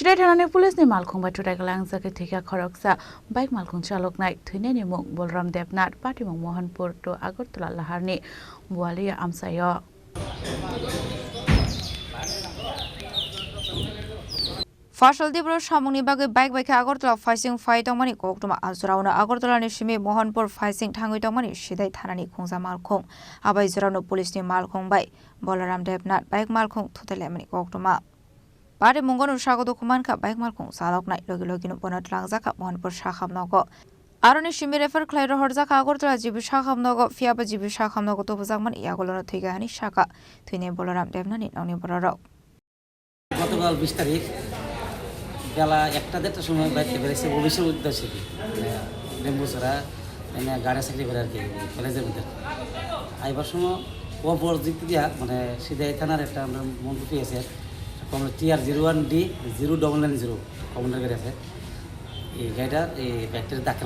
Sidhai Thanani Policeni Malkhung bai Thutaiwi Thwikha Khoroksa bai Malkhung chaloknai Thwinaini Mung Balaram Debnath Patimung Mohanpur to Agartala Laharni Buwaliya Amchaio Fasal Tripura samungni bagui bike Agartala facing fight tongmani koktuma azrauna Agartala ni shimi Mohanpur facing thangui tongmani Sidhai Thanani Malkhung abai zrauna Policeni Malkhung bai Balaram Debnath bike Malkhung Thutaiwi koktuma Patimung no sagodo kumanka bike Malkhung saloknai logi no bonat langjaka Mohanpur sakhamnogo Aroni shimi refer khlairo horjaka Agartala jibi sakhamnogo fiaba jibi sakhamnogo to bujangman iagolono thwigahani saka Thwinaini Balaram Debnath noni bororok গতকাল 20 তারিখ বেলা 1টা-1:30টার সময় বাইরে বেরিয়েছে অফিসের উদ্দেশ্যে লেম্বুসরা মানে গাড়ি চাকরি করে আর কি কলেজের মধ্যে আইবার সময় অপর দিক দিয়া মানে সিধাই থানার একটা আমরা মন্ত্রী আছে টিআর 01D 0990 কমান্ডার গাড়ি আছে এই গাড়িটা এই ব্যাটারি ধাক্কা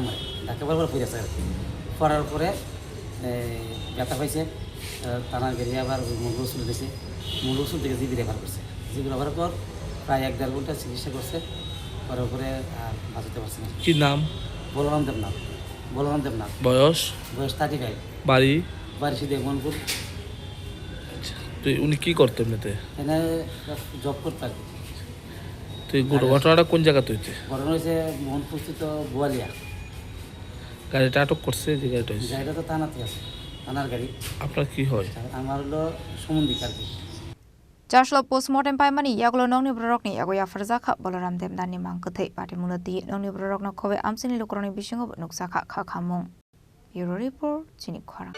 মারার পরে আছে আর কি করার পরে ব্যথা পাইছে থানার গাড়ি আবার মূল ওষুধ দিয়েছে মূল ওষুধ থেকে জিবি রেফার করছে জিবি রেফার পর প্রায় 1-1.5 ঘন্টা চিকিৎসা করছে করার পরে আর বাঁচাতে পারছে না। কি নাম? বলারাম দেবনাথ। বয়স 35। বাড়ি সিধে মোহনপুর। আচ্ছা, তো উনি কি করতেন এতে? এখানে জব করতেন। তো এই ঘটনাটা কোন জায়গাতে হয়েছে? ঘটনা হয়েছে মোহনপুর স্থিত বুয়ালিয়া। গাড়িটা আটক করছে যে গাড়িটা হয়েছে? গাড়িটা তো থানাতে আছে, থানার গাড়ি। আপনার কি হয়? আমার হলো সমন্দিক আর কি। Jaslo postmortem paimani yaglo nongni borokni yagoya farzakha Balaram Debnathni mangkthei Patimungti nongni borokna khobe amsini lokroni bisingo nuksakha khamung. Bureau report Chini Khorang.